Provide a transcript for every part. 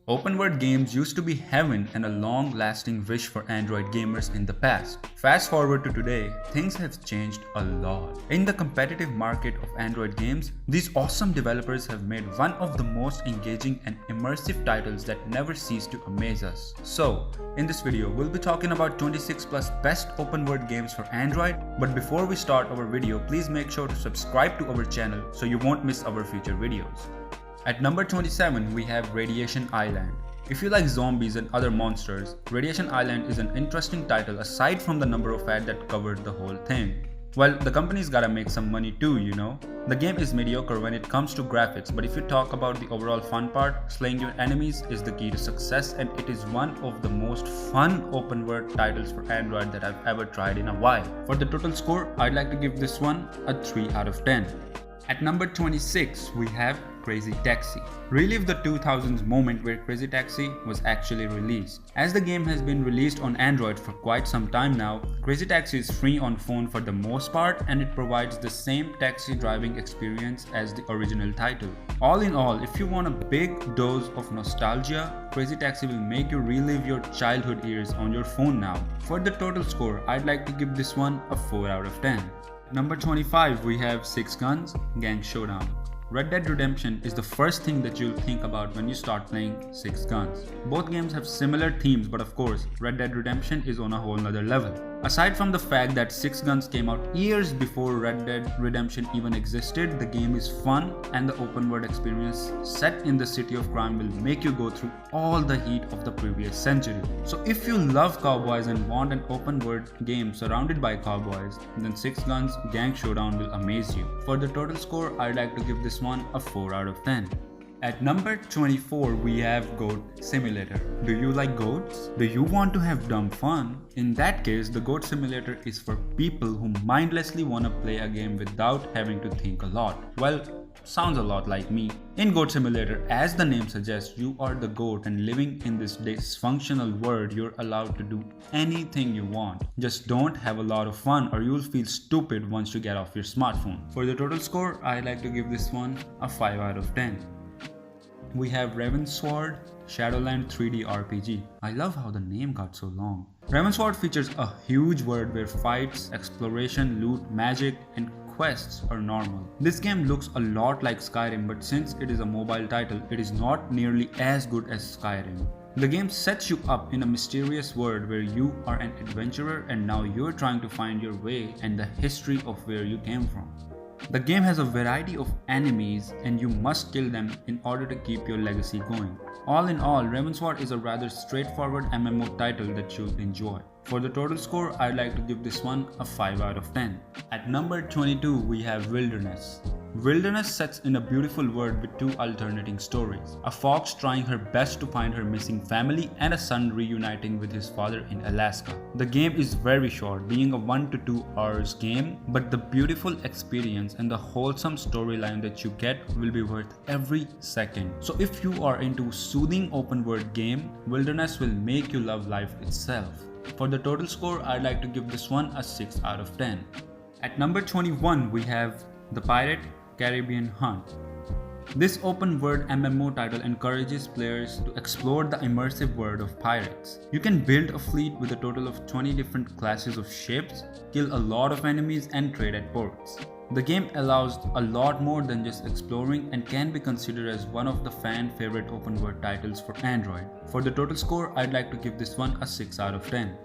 Open world games used to be heaven and a long-lasting wish for Android gamers in the past. Fast forward to today, things have changed a lot. In the competitive market of Android games, these awesome developers have made one of the most engaging and immersive titles that never cease to amaze us. So, in this video, we'll be talking about 26 plus best open world games for Android. But before we start our video, please make sure to subscribe to our channel so you won't miss our future videos. At number 27, we have Radiation Island. If you like zombies and other monsters, Radiation Island is an interesting title aside from the number of ads that covered the whole thing. Well, the company's gotta make some money too, you know. The game is mediocre when it comes to graphics, but if you talk about the overall fun part, slaying your enemies is the key to success, and it is one of the most fun open world titles for Android that I've ever tried in a while. For the total score, I'd like to give this one a 3 out of 10. At number 26, we have Crazy Taxi. Relive the 2000s moment where Crazy Taxi was actually released. As the game has been released on Android for quite some time now, Crazy Taxi is free on phone for the most part, and it provides the same taxi driving experience as the original title. All in all, if you want a big dose of nostalgia, Crazy Taxi will make you relive your childhood years on your phone now. For the total score, I'd like to give this one a 4 out of 10. Number 25, we have 6 Guns, Gang Showdown. Red Dead Redemption is the first thing that you'll think about when you start playing 6 Guns. Both games have similar themes, but of course, Red Dead Redemption is on a whole nother level. Aside from the fact that 6 Guns came out years before Red Dead Redemption even existed, the game is fun, and the open world experience set in the city of crime will make you go through all the heat of the previous century. So if you love cowboys and want an open world game surrounded by cowboys, then 6 Guns Gang Showdown will amaze you. For the total score, I'd like to give this one a 4 out of 10. At number 24, we have Goat Simulator. Do you like goats? Do you want to have dumb fun? In that case, the Goat Simulator is for people who mindlessly want to play a game without having to think a lot. Well, sounds a lot like me. In Goat Simulator, as the name suggests, you are the goat, and living in this dysfunctional world, you're allowed to do anything you want. Just don't have a lot of fun or you'll feel stupid once you get off your smartphone. For the total score, I'd like to give this one a 5 out of 10. We have Ravensword, Shadowlands 3D RPG. I love how the name got so long. Ravensword features a huge world where fights, exploration, loot, magic, and quests are normal. This game looks a lot like Skyrim, but since it is a mobile title, it is not nearly as good as Skyrim. The game sets you up in a mysterious world where you are an adventurer and now you're trying to find your way and the history of where you came from. The game has a variety of enemies and you must kill them in order to keep your legacy going. All in all, Ravensword is a rather straightforward MMO title that you'll enjoy. For the total score, I'd like to give this one a 5 out of 10. At number 22, we have Wilderness. Wilderness sets in a beautiful world with 2 alternating stories. A fox trying her best to find her missing family and a son reuniting with his father in Alaska. The game is very short, being a 1 to 2 hours game, but the beautiful experience and the wholesome storyline that you get will be worth every second. So if you are into soothing open world game, Wilderness will make you love life itself. For the total score, I'd like to give this one a 6 out of 10. At number 21, we have The Pirate Caribbean Hunt. This open world MMO title encourages players to explore the immersive world of pirates. You can build a fleet with a total of 20 different classes of ships, kill a lot of enemies, and trade at ports. The game allows a lot more than just exploring and can be considered as one of the fan favorite open world titles for Android. For the total score, I'd like to give this one a 6 out of 10.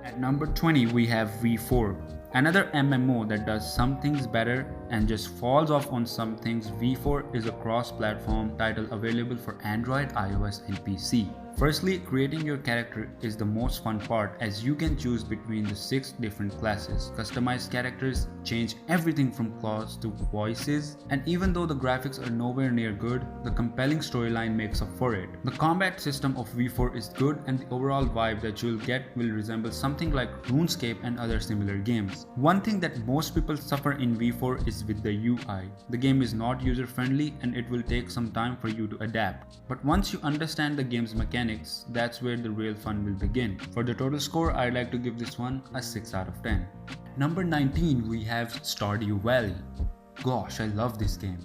At number 20, we have V4. Another MMO that does some things better and just falls off on some things. V4 is a cross-platform title available for Android, iOS, and PC. Firstly, creating your character is the most fun part as you can choose between the 6 different classes, customize characters, change everything from clothes to voices, and even though the graphics are nowhere near good, the compelling storyline makes up for it. The combat system of V4 is good and the overall vibe that you'll get will resemble something like RuneScape and other similar games. One thing that most people suffer in V4 is with the UI. The game is not user-friendly and it will take some time for you to adapt. But once you understand the game's mechanics, that's where the real fun will begin. For the total score, I'd like to give this one a 6 out of 10. Number 19, we have Stardew Valley. Gosh, I love this game.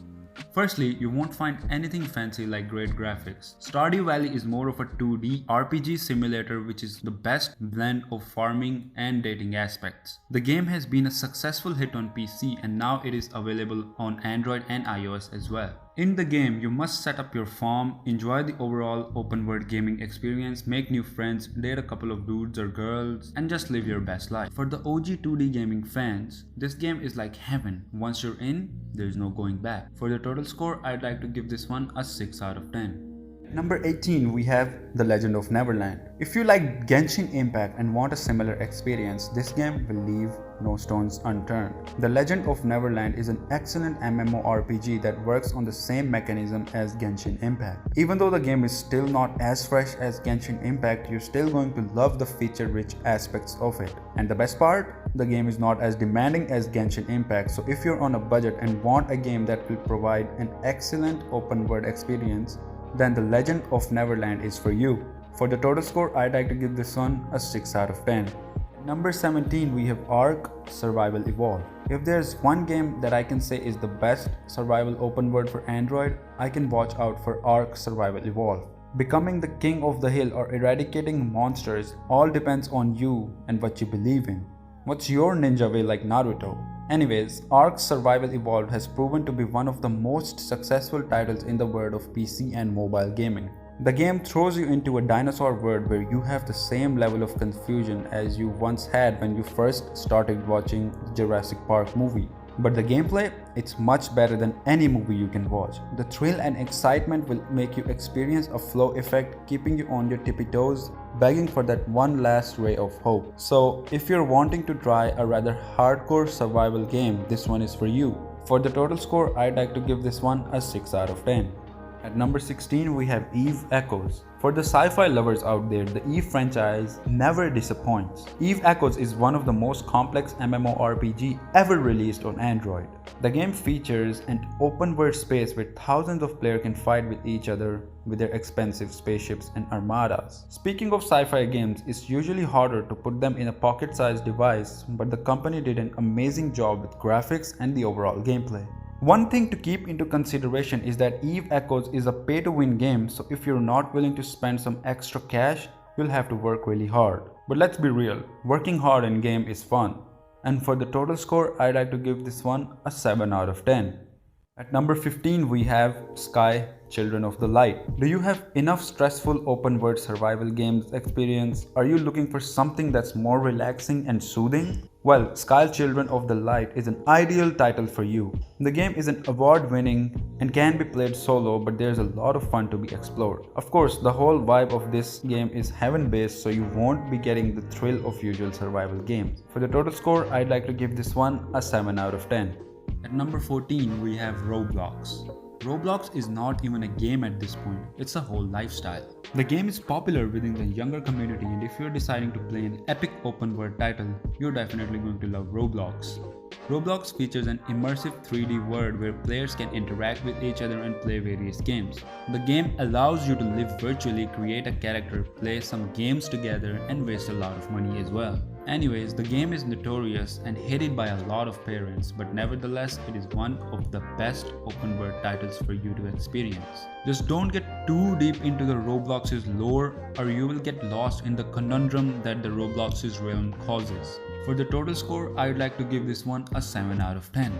Firstly, you won't find anything fancy like great graphics. Stardew Valley is more of a 2D RPG simulator which is the best blend of farming and dating aspects. The game has been a successful hit on PC and now it is available on Android and iOS as well. In the game, you must set up your farm, enjoy the overall open world gaming experience, make new friends, date a couple of dudes or girls, and just live your best life. For the OG 2D gaming fans, this game is like heaven. Once you're in, there's no going back. For the total score, I'd like to give this one a 6 out of 10. Number 18, we have The Legend of Neverland. If you like Genshin Impact and want a similar experience, this game will leave no stones unturned. The Legend of Neverland is an excellent MMORPG that works on the same mechanism as Genshin Impact. Even though the game is still not as fresh as Genshin Impact, you're still going to love the feature-rich aspects of it. And the best part? The game is not as demanding as Genshin Impact, so if you're on a budget and want a game that will provide an excellent open-world experience, then The Legend of Neverland is for you. For the total score, I'd like to give this one a 6 out of 10. Number 17, we have Ark Survival Evolved. If there's one game that I can say is the best survival open world for Android, I can watch out for Ark Survival Evolved. Becoming the king of the hill or eradicating monsters all depends on you and what you believe in. What's your ninja way like Naruto? Anyways, Ark Survival Evolved has proven to be one of the most successful titles in the world of PC and mobile gaming. The game throws you into a dinosaur world where you have the same level of confusion as you once had when you first started watching the Jurassic Park movie. But the gameplay, it's much better than any movie you can watch. The thrill and excitement will make you experience a flow effect, keeping you on your tippy toes, begging for that one last ray of hope. So if you're wanting to try a rather hardcore survival game, this one is for you. For the total score, I'd like to give this one a 6 out of 10. At number 16, we have Eve Echoes. For the sci-fi lovers out there, the Eve franchise never disappoints. Eve Echoes is one of the most complex MMORPG ever released on Android. The game features an open-world space where thousands of players can fight with each other with their expensive spaceships and armadas. Speaking of sci-fi games, it's usually harder to put them in a pocket-sized device, but the company did an amazing job with graphics and the overall gameplay. One thing to keep into consideration is that Eve Echoes is a pay-to-win game, so if you're not willing to spend some extra cash, you'll have to work really hard. But let's be real, working hard in game is fun. And for the total score, I'd like to give this one a 7 out of 10. At number 15, we have Sky Children of the Light. Do you have enough stressful open world survival games experience? Are you looking for something that's more relaxing and soothing? Well, Sky Children of the Light is an ideal title for you. The game is an award-winning and can be played solo, but there's a lot of fun to be explored. Of course, the whole vibe of this game is heaven-based, so you won't be getting the thrill of usual survival games. For the total score, I'd like to give this one a 7 out of 10. At number 14, we have Roblox. Roblox is not even a game at this point, it's a whole lifestyle. The game is popular within the younger community, and if you're deciding to play an epic open world title, you're definitely going to love Roblox. Roblox features an immersive 3D world where players can interact with each other and play various games. The game allows you to live virtually, create a character, play some games together, and waste a lot of money as well. Anyways, the game is notorious and hated by a lot of parents, but nevertheless, it is one of the best open world titles for you to experience. Just don't get too deep into the Roblox's lore, or you will get lost in the conundrum that the Roblox's realm causes. For the total score, I'd like to give this one a 7 out of 10.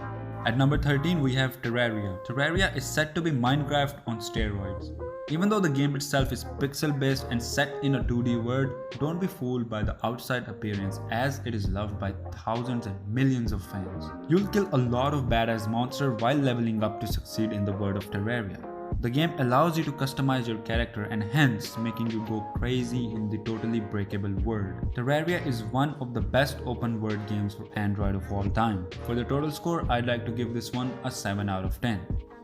At number 13, we have Terraria. Terraria is said to be Minecraft on steroids. Even though the game itself is pixel-based and set in a 2D world, don't be fooled by the outside appearance, as it is loved by thousands and millions of fans. You'll kill a lot of badass monsters while leveling up to succeed in the world of Terraria. The game allows you to customize your character and hence making you go crazy in the totally breakable world. Terraria is one of the best open world games for Android of all time. For the total score, I'd like to give this one a 7 out of 10.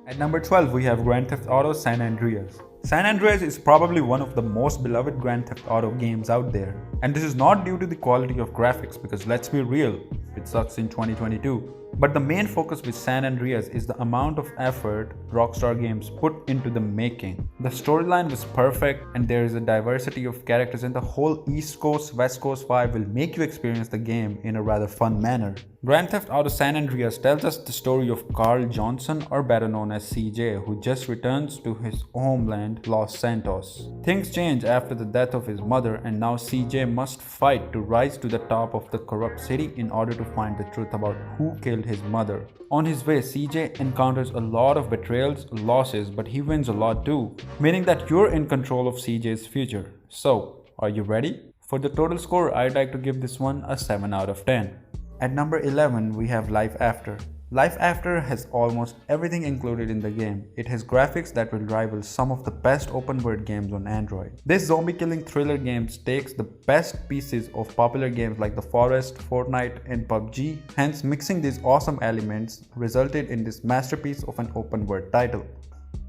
At number 12, we have Grand Theft Auto San Andreas. San Andreas is probably one of the most beloved Grand Theft Auto games out there. And this is not due to the quality of graphics, because let's be real, it sucks in 2022. But the main focus with San Andreas is the amount of effort Rockstar Games put into the making. The storyline was perfect and there is a diversity of characters, and the whole East Coast West Coast vibe will make you experience the game in a rather fun manner. Grand Theft Auto San Andreas tells us the story of Carl Johnson, or better known as CJ, who just returns to his homeland Los Santos. Things change after the death of his mother, and now CJ must fight to rise to the top of the corrupt city in order to find the truth about who killed his mother. On his way, CJ encounters a lot of betrayals, losses, but he wins a lot too, meaning that you're in control of CJ's future. So, are you ready? For the total score, I'd like to give this one a 7 out of 10. At number 11, we have LifeAfter. LifeAfter has almost everything included in the game. It has graphics that will rival some of the best open world games on Android. This zombie killing thriller game takes the best pieces of popular games like The Forest, Fortnite and PUBG, hence mixing these awesome elements resulted in this masterpiece of an open world title.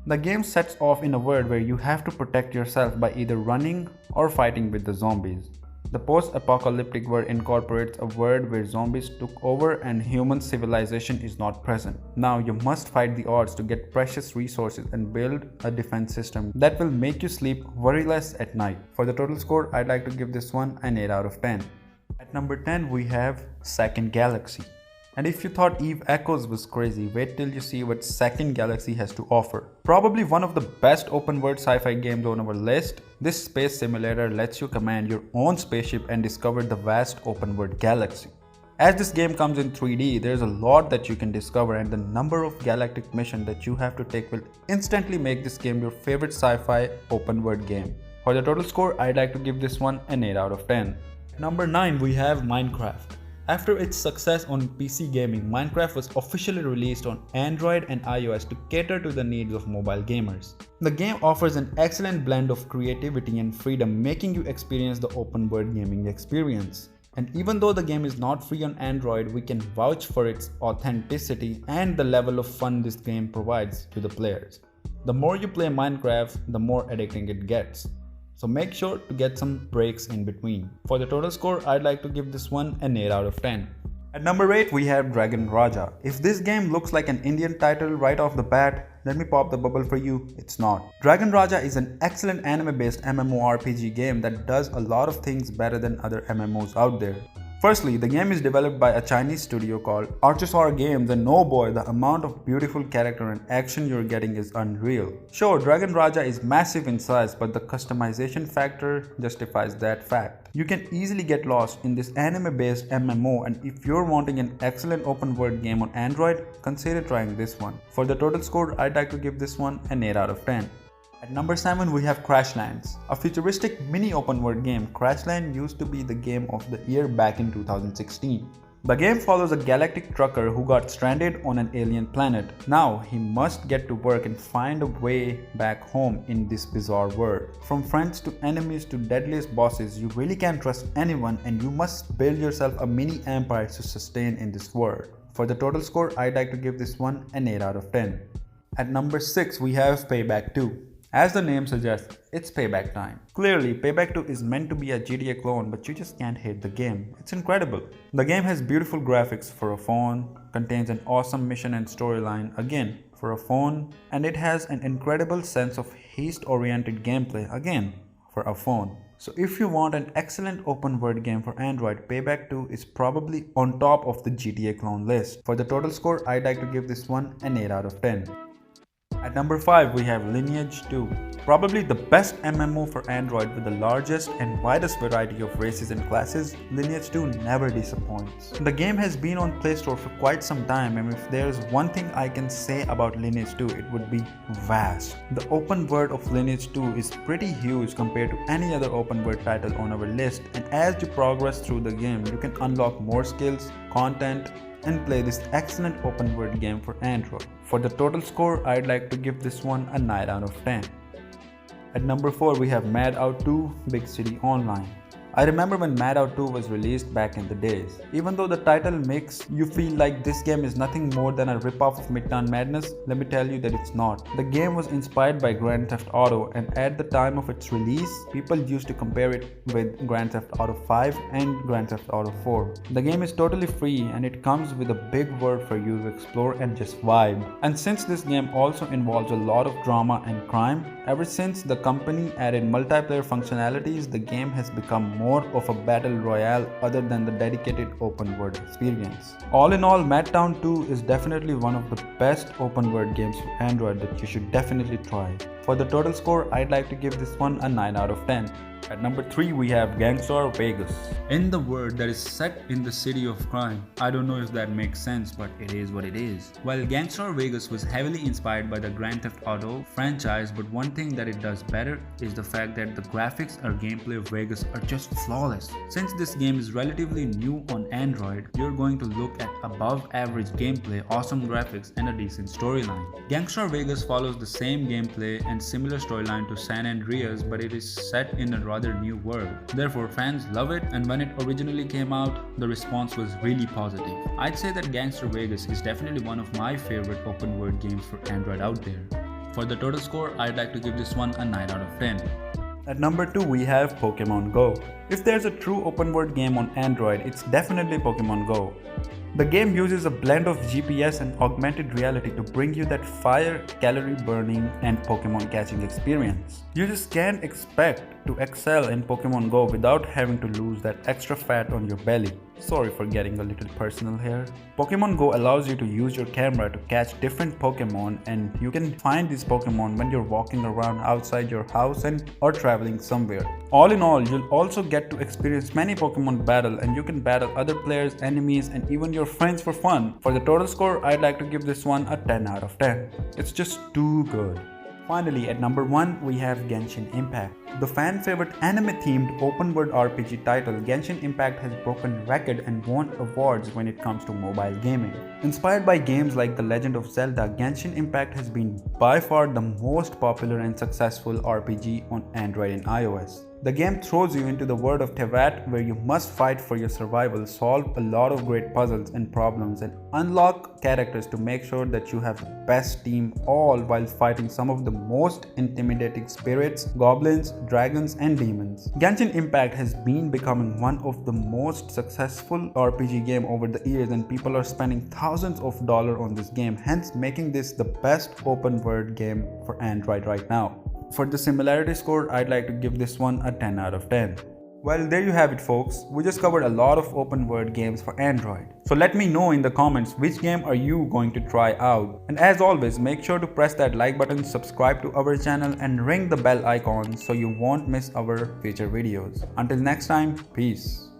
The game sets off in a world where you have to protect yourself by either running or fighting with the zombies. The post-apocalyptic world incorporates a world where zombies took over and human civilization is not present. Now you must fight the odds to get precious resources and build a defense system that will make you sleep worryless at night. For the total score, I'd like to give this one an 8 out of 10. At number 10, we have Second Galaxy. And if you thought Eve Echoes was crazy, wait till you see what Second Galaxy has to offer. Probably one of the best open world sci-fi games on our list, this space simulator lets you command your own spaceship and discover the vast open world galaxy. As this game comes in 3D, there's a lot that you can discover, and the number of galactic missions that you have to take will instantly make this game your favorite sci-fi open world game. For the total score, I'd like to give this one an 8 out of 10. Number 9, we have Minecraft. After its success on PC gaming, Minecraft was officially released on Android and iOS to cater to the needs of mobile gamers. The game offers an excellent blend of creativity and freedom, making you experience the open world gaming experience. And even though the game is not free on Android, we can vouch for its authenticity and the level of fun this game provides to the players. The more you play Minecraft, the more addicting it gets. So make sure to get some breaks in between. For the total score, I'd like to give this one an 8 out of 10. At number 8, we have Dragon Raja. If this game looks like an Indian title right off the bat, let me pop the bubble for you, it's not. Dragon Raja is an excellent anime-based MMORPG game that does a lot of things better than other MMOs out there. Firstly, the game is developed by a Chinese studio called Archosaur Games, and oh boy, the amount of beautiful character and action you're getting is unreal. Sure, Dragon Raja is massive in size, but the customization factor justifies that fact. You can easily get lost in this anime-based MMO, and if you're wanting an excellent open world game on Android, consider trying this one. For the total score, I'd like to give this one an 8 out of 10. At number 7, we have CRASHLANDS. A futuristic mini open world game, CRASHLANDS used to be the game of the year back in 2016. The game follows a galactic trucker who got stranded on an alien planet. Now he must get to work and find a way back home in this bizarre world. From friends to enemies to deadliest bosses, you really can't trust anyone, and you must build yourself a mini empire to sustain in this world. For the total score, I'd like to give this one an 8 out of 10. At number 6, we have Payback 2. As the name suggests, it's payback time. Clearly, Payback 2 is meant to be a GTA clone, but you just can't hate the game. It's incredible. The game has beautiful graphics for a phone, contains an awesome mission and storyline, again, for a phone, and it has an incredible sense of haste-oriented gameplay, again, for a phone. So if you want an excellent open world game for Android, Payback 2 is probably on top of the GTA clone list. For the total score, I'd like to give this one an 8 out of 10. At number 5, we have Lineage 2. Probably the best MMO for Android with the largest and widest variety of races and classes, Lineage 2 never disappoints. The game has been on Play Store for quite some time, and if there's one thing I can say about Lineage 2, it would be vast. The open world of Lineage 2 is pretty huge compared to any other open world title on our list, and as you progress through the game, you can unlock more skills, content, and play this excellent open world game for Android. For the total score, I'd like to give this one a 9 out of 10. At number 4, we have Mad Out 2 Big City Online. I remember when Mad Out 2 was released back in the days. Even though the title makes you feel like this game is nothing more than a ripoff of Midtown Madness, let me tell you that it's not. The game was inspired by Grand Theft Auto, and at the time of its release, people used to compare it with Grand Theft Auto 5 and Grand Theft Auto 4. The game is totally free and it comes with a big world for you to explore and just vibe. And since this game also involves a lot of drama and crime, ever since the company added multiplayer functionalities, the game has become more of a battle royale other than the dedicated open world experience. All in all, Madtown 2 is definitely one of the best open world games for Android that you should definitely try. For the total score, I'd like to give this one a 9 out of 10. At number 3, we have GANGSTAR Vegas. In the world that is set in the city of crime, I don't know if that makes sense, but it is what it is. While GANGSTAR Vegas was heavily inspired by the Grand Theft Auto franchise, but one thing that it does better is the fact that the graphics or gameplay of Vegas are just flawless. Since this game is relatively new on Android, you're going to look at above average gameplay, awesome graphics, and a decent storyline. GANGSTAR Vegas follows the same gameplay and similar storyline to San Andreas, but it is set in a rather new world. Therefore, fans love it, and when it originally came out, the response was really positive. I'd say that GANGSTAR Vegas is definitely one of my favorite open world games for Android out there. For the total score, I'd like to give this one a 9 out of 10. At number 2, we have Pokemon Go. If there's a true open world game on Android, it's definitely Pokemon Go. The game uses a blend of GPS and augmented reality to bring you that fire, calorie burning, and Pokemon catching experience. You just can't expect to excel in Pokemon Go without having to lose that extra fat on your belly. Sorry for getting a little personal here. Pokemon Go allows you to use your camera to catch different Pokemon, and you can find these Pokemon when you're walking around outside your house or traveling somewhere. All in all, you'll also get to experience many Pokemon battle, and you can battle other players, enemies, and even your friends for fun. For the total score, I'd like to give this one a 10 out of 10. It's just too good. Finally, at number 1, we have Genshin Impact. The fan-favorite anime-themed open-world RPG title, Genshin Impact has broken record and won awards when it comes to mobile gaming. Inspired by games like The Legend of Zelda, Genshin Impact has been by far the most popular and successful RPG on Android and iOS. The game throws you into the world of Teyvat, where you must fight for your survival, solve a lot of great puzzles and problems, and unlock characters to make sure that you have the best team, all while fighting some of the most intimidating spirits, goblins, dragons, and demons. Genshin Impact has been becoming one of the most successful RPG game over the years, and people are spending thousands of dollars on this game, hence making this the best open world game for Android right now. For the similarity score, I'd like to give this one a 10 out of 10. Well, there you have it, folks. We just covered a lot of open world games for Android. So let me know in the comments which game are you going to try out. And as always, make sure to press that like button, subscribe to our channel, and ring the bell icon so you won't miss our future videos. Until next time, peace.